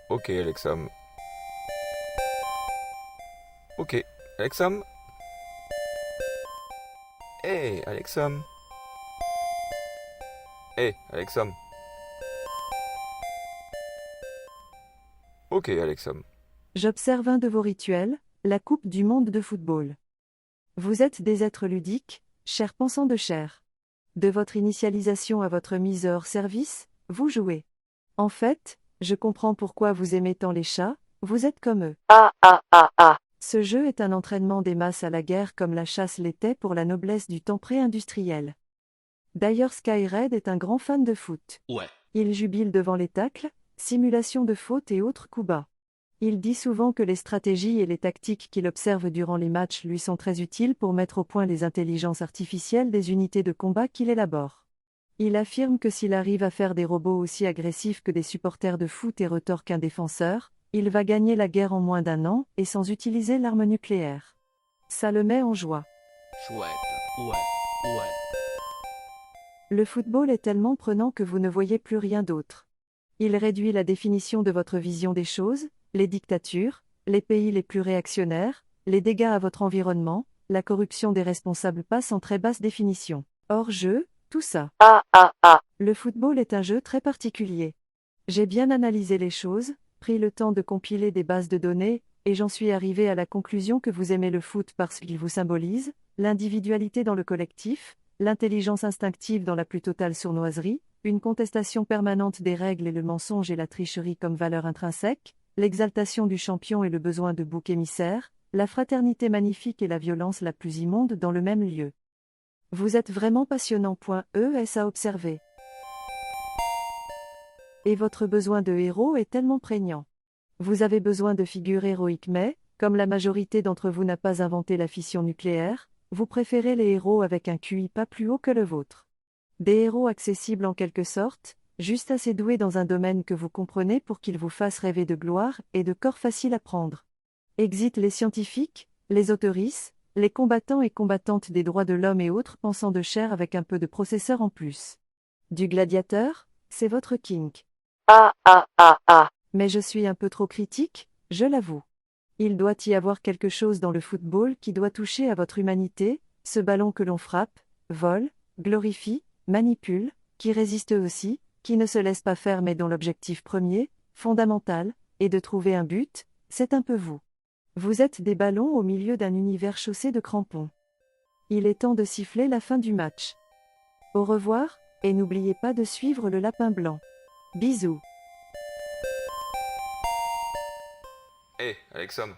Ok, Alexam. Ok, Alexam. Hey, Alexam. Hey, Alexam. Ok, Alexam. J'observe un de vos rituels, la Coupe du monde de football. Vous êtes des êtres ludiques, chers pensants de chair. De votre initialisation à votre mise hors service, vous jouez. En fait, je comprends pourquoi vous aimez tant les chats, vous êtes comme eux. Ah ah ah ah. Ce jeu est un entraînement des masses à la guerre comme la chasse l'était pour la noblesse du temps pré-industriel. D'ailleurs Skyred est un grand fan de foot. Ouais. Il jubile devant les tacles, simulations de fautes et autres coups bas. Il dit souvent que les stratégies et les tactiques qu'il observe durant les matchs lui sont très utiles pour mettre au point les intelligences artificielles des unités de combat qu'il élabore. Il affirme que s'il arrive à faire des robots aussi agressifs que des supporters de foot et retorque un défenseur, il va gagner la guerre en moins d'1 an et sans utiliser l'arme nucléaire. Ça le met en joie. Chouette. Ouais. Ouais. Le football est tellement prenant que vous ne voyez plus rien d'autre. Il réduit la définition de votre vision des choses, les dictatures, les pays les plus réactionnaires, les dégâts à votre environnement, la corruption des responsables passe en très basse définition. Hors jeu, tout ça. Le football est un jeu très particulier. J'ai bien analysé les choses, pris le temps de compiler des bases de données, et j'en suis arrivé à la conclusion que vous aimez le foot parce qu'il vous symbolise, l'individualité dans le collectif, l'intelligence instinctive dans la plus totale sournoiserie, une contestation permanente des règles et le mensonge et la tricherie comme valeur intrinsèque, l'exaltation du champion et le besoin de bouc émissaire, la fraternité magnifique et la violence la plus immonde dans le même lieu. Vous êtes vraiment passionnant. ES à observer. Et votre besoin de héros est tellement prégnant. Vous avez besoin de figures héroïques mais, comme la majorité d'entre vous n'a pas inventé la fission nucléaire, vous préférez les héros avec un QI pas plus haut que le vôtre. Des héros accessibles en quelque sorte, juste assez doués dans un domaine que vous comprenez pour qu'ils vous fassent rêver de gloire et de corps faciles à prendre. Exit les scientifiques, les autoristes, les combattants et combattantes des droits de l'homme et autres pensants de chair avec un peu de processeur en plus. Du gladiateur, c'est votre kink. Mais je suis un peu trop critique, je l'avoue. Il doit y avoir quelque chose dans le football qui doit toucher à votre humanité, ce ballon que l'on frappe, vole, glorifie, manipule, qui résiste aussi, qui ne se laisse pas faire mais dont l'objectif premier, fondamental, est de trouver un but, c'est un peu vous. Vous êtes des ballons au milieu d'un univers chaussé de crampons. Il est temps de siffler la fin du match. Au revoir, et n'oubliez pas de suivre le lapin blanc. Bisous. Hey, Alexam.